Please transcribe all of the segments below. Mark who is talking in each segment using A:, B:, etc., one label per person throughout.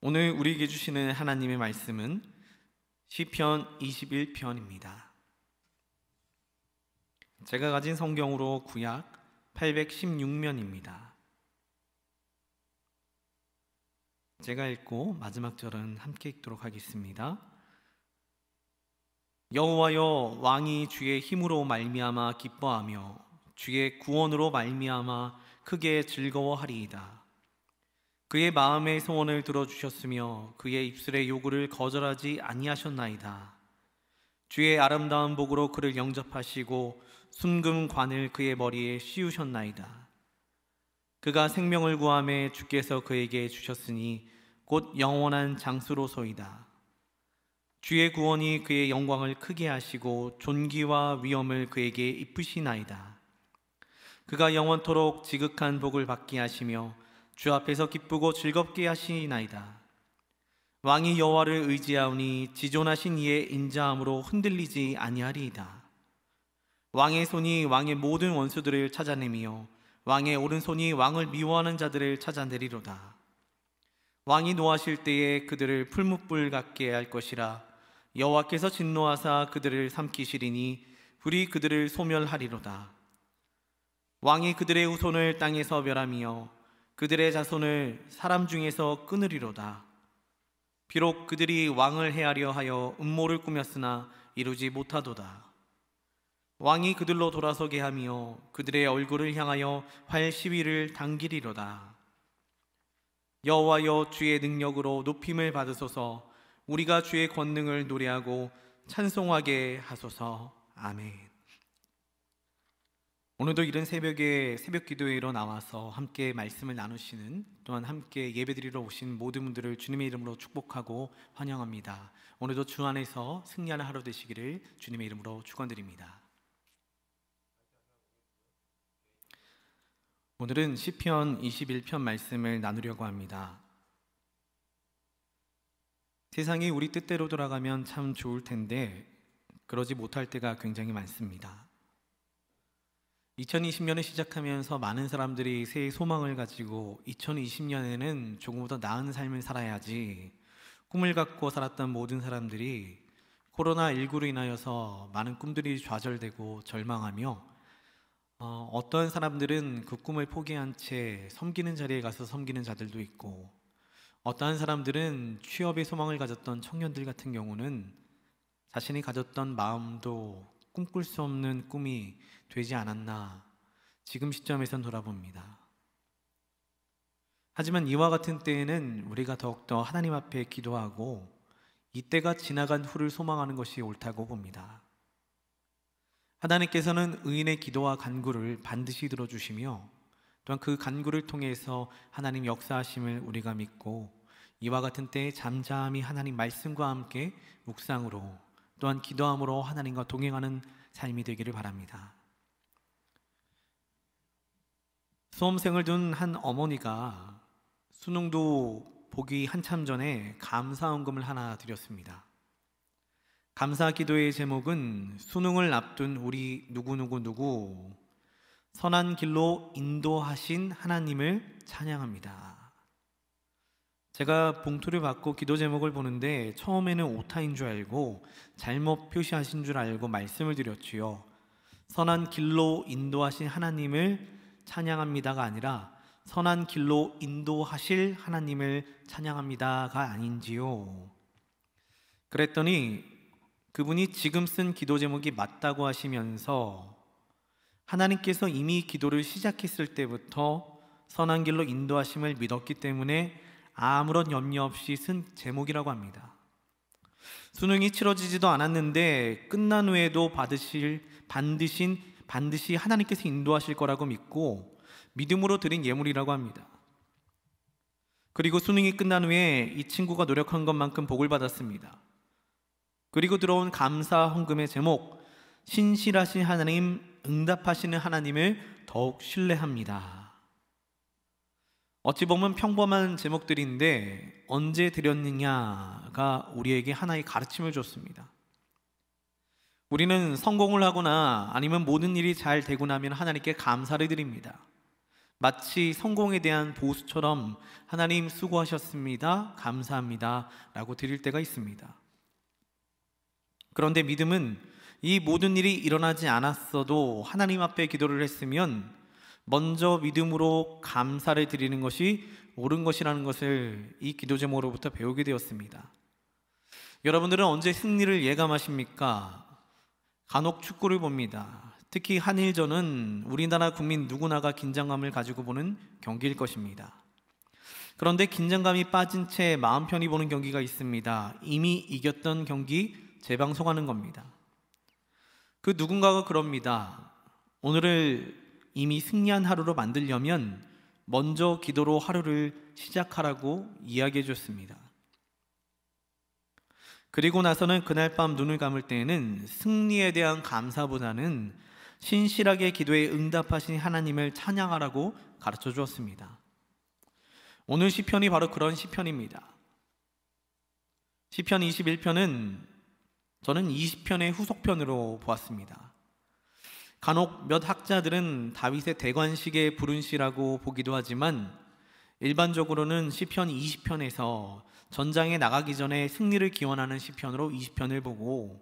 A: 오늘 우리에게 주시는 하나님의 말씀은 시편 21편입니다. 제가 가진 성경으로 구약 816면입니다. 제가 읽고 마지막 절은 함께 읽도록 하겠습니다. 여호와여, 왕이 주의 힘으로 말미암아 기뻐하며 주의 구원으로 말미암아 크게 즐거워하리이다. 그의 마음의 소원을 들어주셨으며 그의 입술의 요구를 거절하지 아니하셨나이다. 주의 아름다운 복으로 그를 영접하시고 순금관을 그의 머리에 씌우셨나이다. 그가 생명을 구하매 주께서 그에게 주셨으니 곧 영원한 장수로소이다. 주의 구원이 그의 영광을 크게 하시고 존귀와 위엄을 그에게 입히시나이다. 그가 영원토록 지극한 복을 받게 하시며 주 앞에서 기쁘고 즐겁게 하시나이다. 왕이 여호와를 의지하오니 지존하신 이의 인자함으로 흔들리지 아니하리이다. 왕의 손이 왕의 모든 원수들을 찾아내며 왕의 오른손이 왕을 미워하는 자들을 찾아내리로다. 왕이 노하실 때에 그들을 풀무불 같게 할 것이라. 여호와께서 진노하사 그들을 삼키시리니 불이 그들을 소멸하리로다. 왕이 그들의 후손을 땅에서 멸하며 그들의 자손을 사람 중에서 끊으리로다. 비록 그들이 왕을 해하려 하여 음모를 꾸몄으나 이루지 못하도다. 왕이 그들로 돌아서게 하며 그들의 얼굴을 향하여 활 시위를 당기리로다. 여호와여, 주의 능력으로 높임을 받으소서. 우리가 주의 권능을 노래하고 찬송하게 하소서. 아멘. 오늘도 이른 새벽에 새벽기도회로 나와서 함께 말씀을 나누시는, 또한 함께 예배드리러 오신 모든 분들을 주님의 이름으로 축복하고 환영합니다. 오늘도 주 안에서 승리하는 하루 되시기를 주님의 이름으로 축원드립니다. 오늘은 시편 21편 말씀을 나누려고 합니다. 세상이 우리 뜻대로 돌아가면 참 좋을 텐데 그러지 못할 때가 굉장히 많습니다. 2020년을 시작하면서 많은 사람들이 새해 소망을 가지고 2020년에는 조금 더 나은 삶을 살아야지 꿈을 갖고 살았던 모든 사람들이 코로나19로 인하여서 많은 꿈들이 좌절되고 절망하며 어떤 사람들은 그 꿈을 포기한 채 섬기는 자리에 가서 섬기는 자들도 있고, 어떠한 사람들은 취업의 소망을 가졌던 청년들 같은 경우는 자신이 가졌던 마음도 꿈꿀 수 없는 꿈이 되지 않았나 지금 시점에선 돌아봅니다. 하지만 이와 같은 때에는 우리가 더욱더 하나님 앞에 기도하고 이때가 지나간 후를 소망하는 것이 옳다고 봅니다. 하나님께서는 의인의 기도와 간구를 반드시 들어주시며 또한 그 간구를 통해서 하나님 역사하심을 우리가 믿고, 이와 같은 때에 잠잠히 하나님 말씀과 함께 묵상으로 또한 기도함으로 하나님과 동행하는 삶이 되기를 바랍니다. 수험생을 둔 한 어머니가 수능도 보기 한참 전에 감사헌금을 하나 드렸습니다. 감사 기도의 제목은 수능을 앞둔 우리 누구누구누구 선한 길로 인도하신 하나님을 찬양합니다. 제가 봉투를 받고 기도 제목을 보는데 처음에는 오타인 줄 알고 잘못 표시하신 줄 알고 말씀을 드렸지요. 선한 길로 인도하신 하나님을 찬양합니다가 아니라 선한 길로 인도하실 하나님을 찬양합니다가 아닌지요. 그랬더니 그분이 지금 쓴 기도 제목이 맞다고 하시면서 하나님께서 이미 기도를 시작했을 때부터 선한 길로 인도하심을 믿었기 때문에 아무런 염려 없이 쓴 제목이라고 합니다. 수능이 치러지지도 않았는데 끝난 후에도 반드시 하나님께서 인도하실 거라고 믿고 믿음으로 드린 예물이라고 합니다. 그리고 수능이 끝난 후에 이 친구가 노력한 것만큼 복을 받았습니다. 그리고 들어온 감사 헌금의 제목, 신실하신 하나님, 응답하시는 하나님을 더욱 신뢰합니다. 어찌 보면 평범한 제목들인데 언제 드렸느냐가 우리에게 하나의 가르침을 줬습니다. 우리는 성공을 하거나 아니면 모든 일이 잘 되고 나면 하나님께 감사를 드립니다. 마치 성공에 대한 보수처럼 하나님 수고하셨습니다, 감사합니다 라고 드릴 때가 있습니다. 그런데 믿음은 이 모든 일이 일어나지 않았어도 하나님 앞에 기도를 했으면 먼저 믿음으로 감사를 드리는 것이 옳은 것이라는 것을 이 기도 제목으로부터 배우게 되었습니다. 여러분들은 언제 승리를 예감하십니까? 간혹 축구를 봅니다. 특히 한일전은 우리나라 국민 누구나가 긴장감을 가지고 보는 경기일 것입니다. 그런데 긴장감이 빠진 채 마음 편히 보는 경기가 있습니다. 이미 이겼던 경기 재방송하는 겁니다. 그 누군가가 그럽니다. 오늘을 이미 승리한 하루로 만들려면 먼저 기도로 하루를 시작하라고 이야기해 줬습니다. 그리고 나서는 그날 밤 눈을 감을 때에는 승리에 대한 감사보다는 신실하게 기도에 응답하신 하나님을 찬양하라고 가르쳐 주었습니다. 오늘 시편이 바로 그런 시편입니다. 시편 21편은 저는 20편의 후속편으로 보았습니다. 간혹 몇 학자들은 다윗의 대관식의 부른 시라고 보기도 하지만 일반적으로는 시편 20편에서 전장에 나가기 전에 승리를 기원하는 시편으로 20편을 보고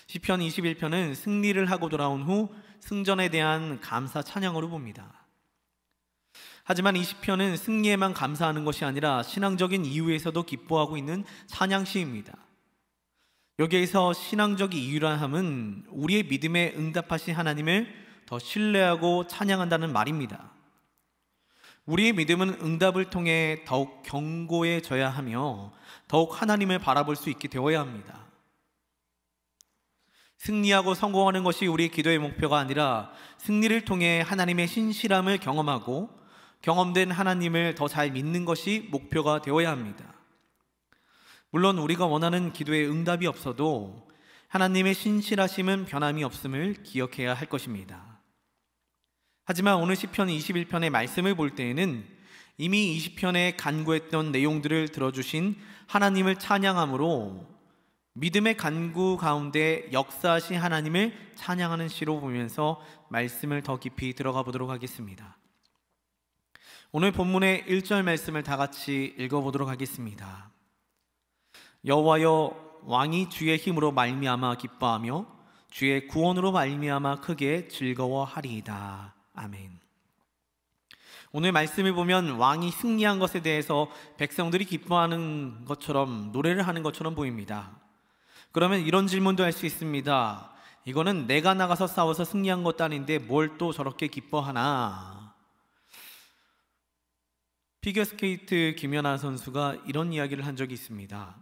A: 시편 21편은 승리를 하고 돌아온 후 승전에 대한 감사 찬양으로 봅니다. 하지만 이 시편은 승리에만 감사하는 것이 아니라 신앙적인 이유에서도 기뻐하고 있는 찬양시입니다. 여기에서 신앙적 이유라 함은 우리의 믿음에 응답하신 하나님을 더 신뢰하고 찬양한다는 말입니다. 우리의 믿음은 응답을 통해 더욱 견고해져야 하며 더욱 하나님을 바라볼 수 있게 되어야 합니다. 승리하고 성공하는 것이 우리의 기도의 목표가 아니라 승리를 통해 하나님의 신실함을 경험하고 경험된 하나님을 더 잘 믿는 것이 목표가 되어야 합니다. 물론 우리가 원하는 기도에 응답이 없어도 하나님의 신실하심은 변함이 없음을 기억해야 할 것입니다. 하지만 오늘 시편 21편의 말씀을 볼 때에는 이미 20편에 간구했던 내용들을 들어주신 하나님을 찬양함으로 믿음의 간구 가운데 역사하신 하나님을 찬양하는 시로 보면서 말씀을 더 깊이 들어가 보도록 하겠습니다. 오늘 본문의 1절 말씀을 다 같이 읽어보도록 하겠습니다. 여호와여, 왕이 주의 힘으로 말미암아 기뻐하며 주의 구원으로 말미암아 크게 즐거워하리이다. 아멘. 오늘 말씀을 보면 왕이 승리한 것에 대해서 백성들이 기뻐하는 것처럼 노래를 하는 것처럼 보입니다. 그러면 이런 질문도 할 수 있습니다. 이거는 내가 나가서 싸워서 승리한 것도 아닌데 뭘 또 저렇게 기뻐하나? 피겨스케이트 김연아 선수가 이런 이야기를 한 적이 있습니다.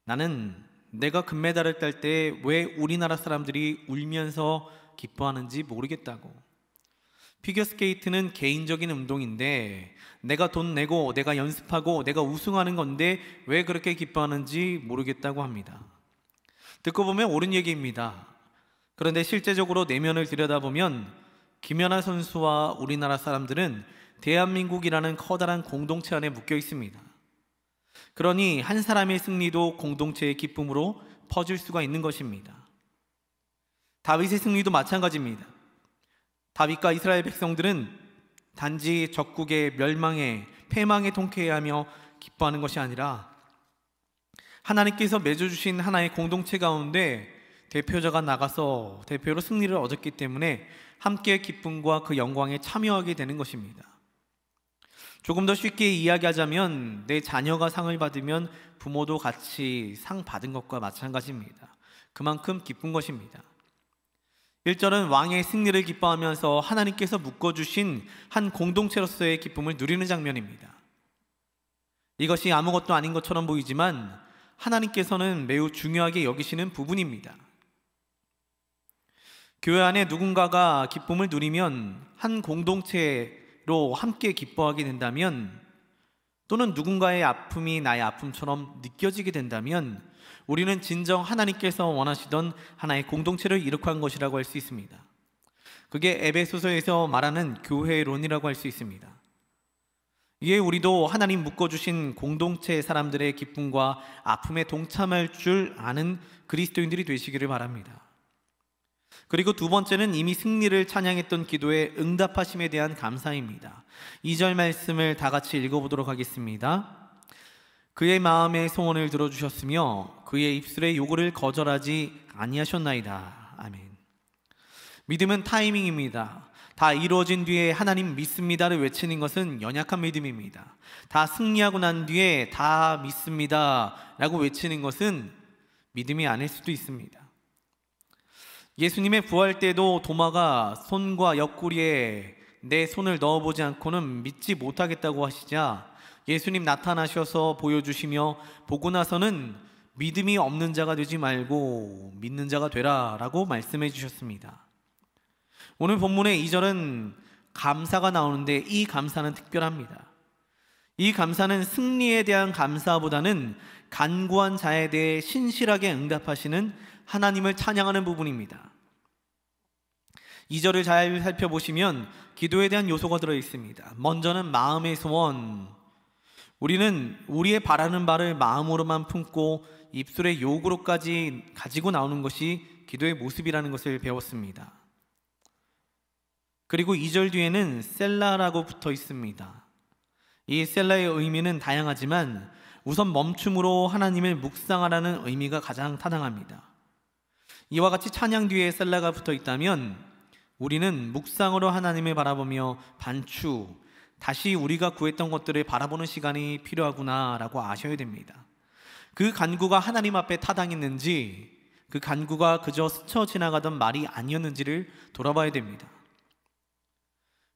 A: 나는 내가 금메달을 딸 때 왜 우리나라 사람들이 울면서 기뻐하는지 모르겠다고. 피겨스케이트는 개인적인 운동인데 내가 돈 내고 내가 연습하고 내가 우승하는 건데 왜 그렇게 기뻐하는지 모르겠다고 합니다. 듣고 보면 옳은 얘기입니다. 그런데 실제적으로 내면을 들여다보면 김연아 선수와 우리나라 사람들은 대한민국이라는 커다란 공동체 안에 묶여 있습니다. 그러니 한 사람의 승리도 공동체의 기쁨으로 퍼질 수가 있는 것입니다. 다윗의 승리도 마찬가지입니다. 다윗과 이스라엘 백성들은 단지 적국의 멸망에 패망에 통쾌해하며 기뻐하는 것이 아니라 하나님께서 맺어주신 하나의 공동체 가운데 대표자가 나가서 대표로 승리를 얻었기 때문에 함께 기쁨과 그 영광에 참여하게 되는 것입니다. 조금 더 쉽게 이야기하자면 내 자녀가 상을 받으면 부모도 같이 상 받은 것과 마찬가지입니다. 그만큼 기쁜 것입니다. 1절은 왕의 승리를 기뻐하면서 하나님께서 묶어주신 한 공동체로서의 기쁨을 누리는 장면입니다. 이것이 아무것도 아닌 것처럼 보이지만 하나님께서는 매우 중요하게 여기시는 부분입니다. 교회 안에 누군가가 기쁨을 누리면 한 공동체로 함께 기뻐하게 된다면 또는 누군가의 아픔이 나의 아픔처럼 느껴지게 된다면 우리는 진정 하나님께서 원하시던 하나의 공동체를 이룩한 것이라고 할 수 있습니다. 그게 에베소서에서 말하는 교회론이라고 할 수 있습니다. 이에 우리도 하나님 묶어주신 공동체 사람들의 기쁨과 아픔에 동참할 줄 아는 그리스도인들이 되시기를 바랍니다. 그리고 두 번째는 이미 승리를 찬양했던 기도의 응답하심에 대한 감사입니다. 2절 말씀을 다 같이 읽어보도록 하겠습니다. 그의 마음의 소원을 들어주셨으며 그의 입술의 요구를 거절하지 아니하셨나이다. 아멘. 믿음은 타이밍입니다. 다 이루어진 뒤에 하나님 믿습니다를 외치는 것은 연약한 믿음입니다. 다 승리하고 난 뒤에 다 믿습니다 라고 외치는 것은 믿음이 아닐 수도 있습니다. 예수님의 부활 때도 도마가 손과 옆구리에 내 손을 넣어보지 않고는 믿지 못하겠다고 하시자 예수님 나타나셔서 보여주시며 보고 나서는 믿음이 없는 자가 되지 말고 믿는 자가 되라 라고 말씀해 주셨습니다. 오늘 본문의 2절은 감사가 나오는데 이 감사는 특별합니다. 이 감사는 승리에 대한 감사보다는 간구한 자에 대해 신실하게 응답하시는 하나님을 찬양하는 부분입니다. 2절을 잘 살펴보시면 기도에 대한 요소가 들어있습니다. 먼저는 마음의 소원. 우리는 우리의 바라는 바를 마음으로만 품고 입술의 요구로까지 가지고 나오는 것이 기도의 모습이라는 것을 배웠습니다. 그리고 2절 뒤에는 셀라라고 붙어 있습니다. 이 셀라의 의미는 다양하지만 우선 멈춤으로 하나님을 묵상하라는 의미가 가장 타당합니다. 이와 같이 찬양 뒤에 셀라가 붙어 있다면 우리는 묵상으로 하나님을 바라보며 반추, 다시 우리가 구했던 것들을 바라보는 시간이 필요하구나 라고 아셔야 됩니다. 그 간구가 하나님 앞에 타당했는지, 그 간구가 그저 스쳐 지나가던 말이 아니었는지를 돌아봐야 됩니다.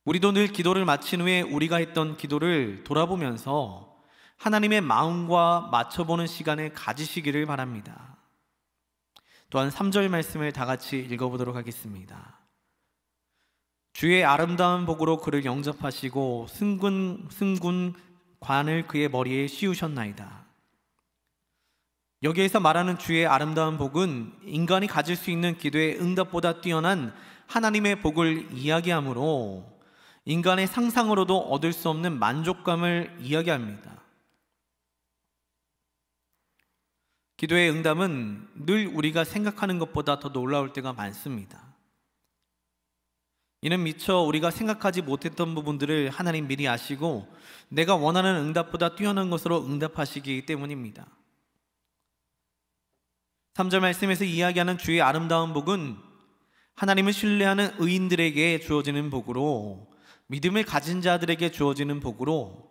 A: 우리도 늘 기도를 마친 후에 우리가 했던 기도를 돌아보면서 하나님의 마음과 맞춰보는 시간을 가지시기를 바랍니다. 또한 3절 말씀을 다 같이 읽어보도록 하겠습니다. 주의 아름다운 복으로 그를 영접하시고 승군 관을 그의 머리에 씌우셨나이다. 여기에서 말하는 주의 아름다운 복은 인간이 가질 수 있는 기도의 응답보다 뛰어난 하나님의 복을 이야기하므로 인간의 상상으로도 얻을 수 없는 만족감을 이야기합니다. 기도의 응답은 늘 우리가 생각하는 것보다 더 놀라울 때가 많습니다. 이는 미처 우리가 생각하지 못했던 부분들을 하나님 미리 아시고 내가 원하는 응답보다 뛰어난 것으로 응답하시기 때문입니다. 3절 말씀에서 이야기하는 주의 아름다운 복은 하나님을 신뢰하는 의인들에게 주어지는 복으로, 믿음을 가진 자들에게 주어지는 복으로,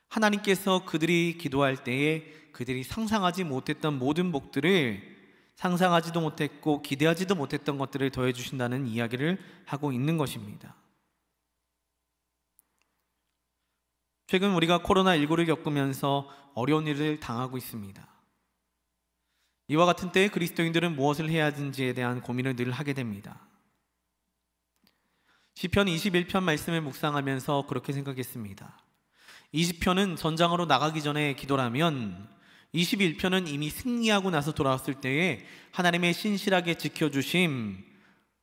A: 하나님께서 그들이 기도할 때에 그들이 상상하지 못했던 모든 복들을, 상상하지도 못했고 기대하지도 못했던 것들을 더해 주신다는 이야기를 하고 있는 것입니다. 최근 우리가 코로나19를 겪으면서 어려운 일을 당하고 있습니다. 이와 같은 때에 그리스도인들은 무엇을 해야 하는지에 대한 고민을 늘 하게 됩니다. 시편 21편 말씀을 묵상하면서 그렇게 생각했습니다. 20편은 전장으로 나가기 전에 기도라면 21편은 이미 승리하고 나서 돌아왔을 때에 하나님의 신실하게 지켜주심,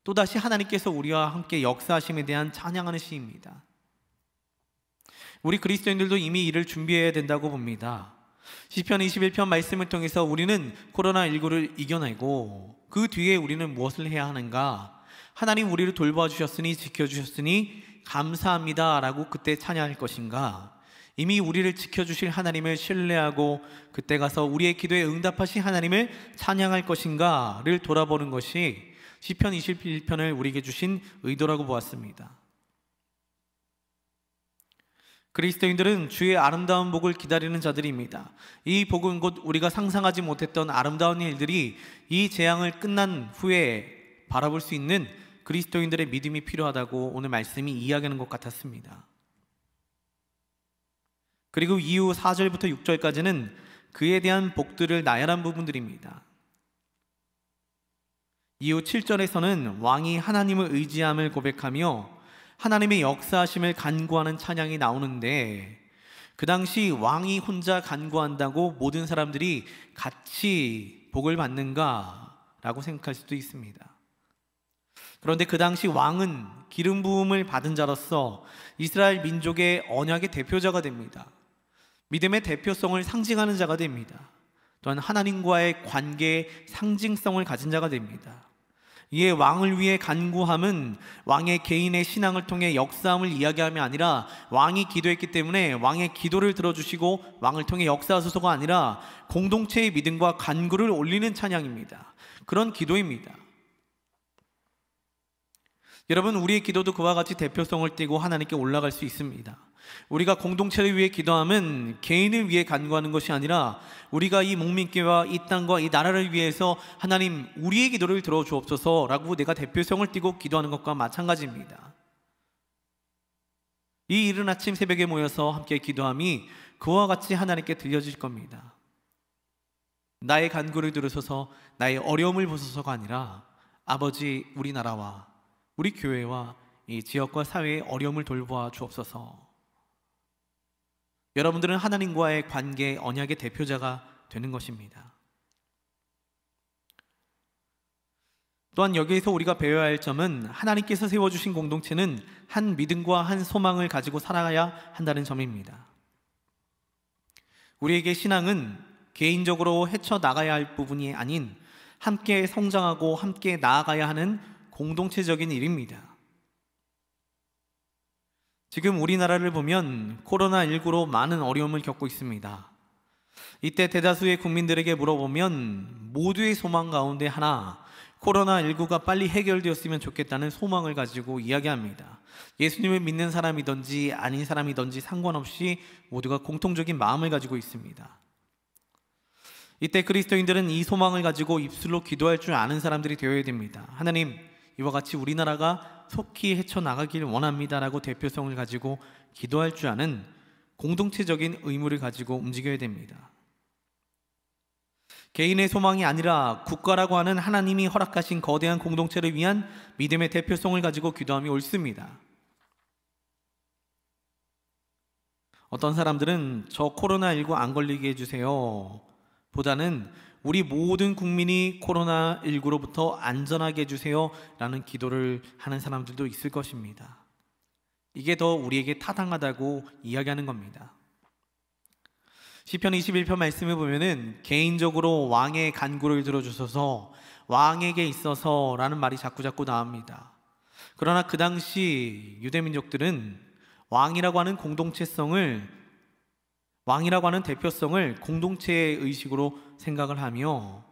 A: 또다시 하나님께서 우리와 함께 역사하심에 대한 찬양하는 시입니다. 우리 그리스도인들도 이미 이를 준비해야 된다고 봅니다. 시편 21편 말씀을 통해서 우리는 코로나19를 이겨내고 그 뒤에 우리는 무엇을 해야 하는가? 하나님 우리를 돌봐주셨으니 지켜주셨으니 감사합니다 라고 그때 찬양할 것인가? 이미 우리를 지켜주실 하나님을 신뢰하고 그때 가서 우리의 기도에 응답하신 하나님을 찬양할 것인가를 돌아보는 것이 시편 21편을 우리에게 주신 의도라고 보았습니다. 그리스도인들은 주의 아름다운 복을 기다리는 자들입니다. 이 복은 곧 우리가 상상하지 못했던 아름다운 일들이 이 재앙을 끝난 후에 바라볼 수 있는 그리스도인들의 믿음이 필요하다고 오늘 말씀이 이야기하는 것 같았습니다. 그리고 이후 4절부터 6절까지는 그에 대한 복들을 나열한 부분들입니다. 이후 7절에서는 왕이 하나님을 의지함을 고백하며 하나님의 역사하심을 간구하는 찬양이 나오는데, 그 당시 왕이 혼자 간구한다고 모든 사람들이 같이 복을 받는가라고 생각할 수도 있습니다. 그런데 그 당시 왕은 기름 부음을 받은 자로서 이스라엘 민족의 언약의 대표자가 됩니다. 믿음의 대표성을 상징하는 자가 됩니다. 또한 하나님과의 관계의 상징성을 가진 자가 됩니다. 이에 왕을 위해 간구함은 왕의 개인의 신앙을 통해 역사함을 이야기함이 아니라 왕이 기도했기 때문에 왕의 기도를 들어주시고 왕을 통해 역사하소서가 아니라 공동체의 믿음과 간구를 올리는 찬양입니다. 그런 기도입니다. 여러분, 우리의 기도도 그와 같이 대표성을 띠고 하나님께 올라갈 수 있습니다. 우리가 공동체를 위해 기도함은 개인을 위해 간구하는 것이 아니라 우리가 이 목민교회와 이 땅과 이 나라를 위해서 하나님 우리의 기도를 들어주옵소서라고 내가 대표성을 띠고 기도하는 것과 마찬가지입니다. 이 이른 아침 새벽에 모여서 함께 기도함이 그와 같이 하나님께 들려질 겁니다. 나의 간구를 들으소서, 나의 어려움을 보소서가 아니라 아버지, 우리나라와 우리 교회와 이 지역과 사회의 어려움을 돌보아 주옵소서. 여러분들은 하나님과의 관계, 언약의 대표자가 되는 것입니다. 또한 여기에서 우리가 배워야 할 점은 하나님께서 세워주신 공동체는 한 믿음과 한 소망을 가지고 살아가야 한다는 점입니다. 우리에게 신앙은 개인적으로 헤쳐나가야 할 부분이 아닌 함께 성장하고 함께 나아가야 하는 공동체적인 일입니다. 지금 우리나라를 보면 코로나19로 많은 어려움을 겪고 있습니다. 이때 대다수의 국민들에게 물어보면 모두의 소망 가운데 하나, 코로나19가 빨리 해결되었으면 좋겠다는 소망을 가지고 이야기합니다. 예수님을 믿는 사람이든지 아닌 사람이든지 상관없이 모두가 공통적인 마음을 가지고 있습니다. 이때 그리스도인들은 이 소망을 가지고 입술로 기도할 줄 아는 사람들이 되어야 됩니다. 하나님, 이와 같이 우리나라가 속히 헤쳐나가길 원합니다라고 대표성을 가지고 기도할 줄 아는 공동체적인 의무를 가지고 움직여야 됩니다. 개인의 소망이 아니라 국가라고 하는 하나님이 허락하신 거대한 공동체를 위한 믿음의 대표성을 가지고 기도함이 옳습니다. 어떤 사람들은 저 코로나19 안 걸리게 해주세요 보다는 우리 모든 국민이 코로나19로부터 안전하게 해주세요 라는 기도를 하는 사람들도 있을 것입니다. 이게 더 우리에게 타당하다고 이야기하는 겁니다. 시편 21편 말씀을 보면은 개인적으로 왕의 간구를 들어주소서, 왕에게 있어서 라는 말이 자꾸 나옵니다. 그러나 그 당시 유대민족들은 왕이라고 하는 공동체성을, 왕이라고 하는 대표성을 공동체의 의식으로 생각을 하며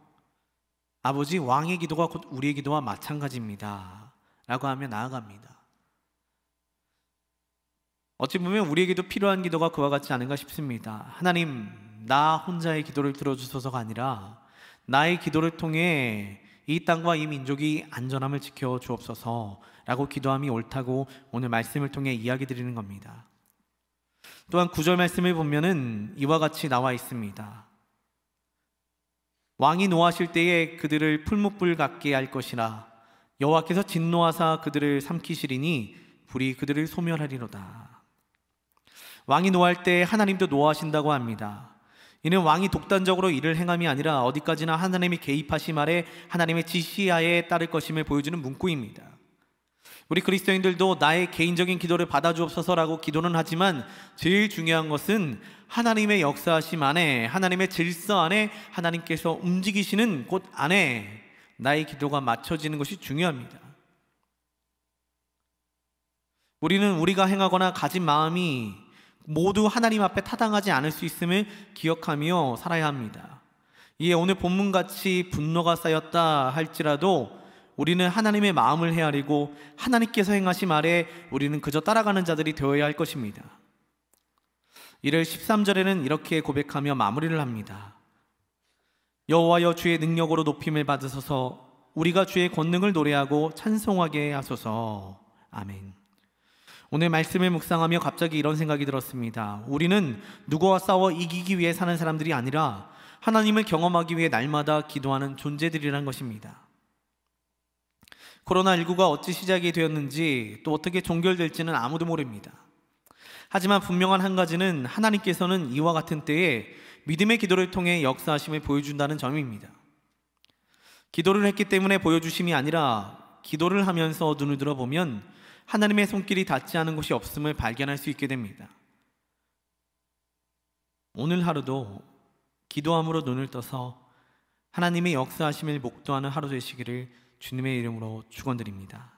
A: 아버지, 왕의 기도가 곧 우리의 기도와 마찬가지입니다 라고 하며 나아갑니다. 어찌 보면 우리에게도 필요한 기도가 그와 같지 않은가 싶습니다. 하나님, 나 혼자의 기도를 들어주소서가 아니라 나의 기도를 통해 이 땅과 이 민족이 안전함을 지켜 주옵소서 라고 기도함이 옳다고 오늘 말씀을 통해 이야기 드리는 겁니다. 또한 9절 말씀을 보면은 이와 같이 나와 있습니다. 왕이 노하실 때에 그들을 풀무불 같게 할 것이라. 여호와께서 진노하사 그들을 삼키시리니 불이 그들을 소멸하리로다. 왕이 노할 때 하나님도 노하신다고 합니다. 이는 왕이 독단적으로 일을 행함이 아니라 어디까지나 하나님이 개입하심 아래 하나님의 지시하에 따를 것임을 보여주는 문구입니다. 우리 그리스도인들도 나의 개인적인 기도를 받아주옵소서라고 기도는 하지만 제일 중요한 것은 하나님의 역사하심 안에, 하나님의 질서 안에, 하나님께서 움직이시는 곳 안에 나의 기도가 맞춰지는 것이 중요합니다. 우리는 우리가 행하거나 가진 마음이 모두 하나님 앞에 타당하지 않을 수 있음을 기억하며 살아야 합니다. 이에 오늘 본문같이 분노가 쌓였다 할지라도 우리는 하나님의 마음을 헤아리고 하나님께서 행하심 아래 우리는 그저 따라가는 자들이 되어야 할 것입니다. 이를 13절에는 이렇게 고백하며 마무리를 합니다. 여호와여, 주의 능력으로 높임을 받으소서. 우리가 주의 권능을 노래하고 찬송하게 하소서. 아멘. 오늘 말씀을 묵상하며 갑자기 이런 생각이 들었습니다. 우리는 누구와 싸워 이기기 위해 사는 사람들이 아니라 하나님을 경험하기 위해 날마다 기도하는 존재들이란 것입니다. 코로나19가 어찌 시작이 되었는지 또 어떻게 종결될지는 아무도 모릅니다. 하지만 분명한 한 가지는 하나님께서는 이와 같은 때에 믿음의 기도를 통해 역사하심을 보여준다는 점입니다. 기도를 했기 때문에 보여주심이 아니라 기도를 하면서 눈을 들어보면 하나님의 손길이 닿지 않은 곳이 없음을 발견할 수 있게 됩니다. 오늘 하루도 기도함으로 눈을 떠서 하나님의 역사하심을 목도하는 하루 되시기를 주님의 이름으로 축원드립니다.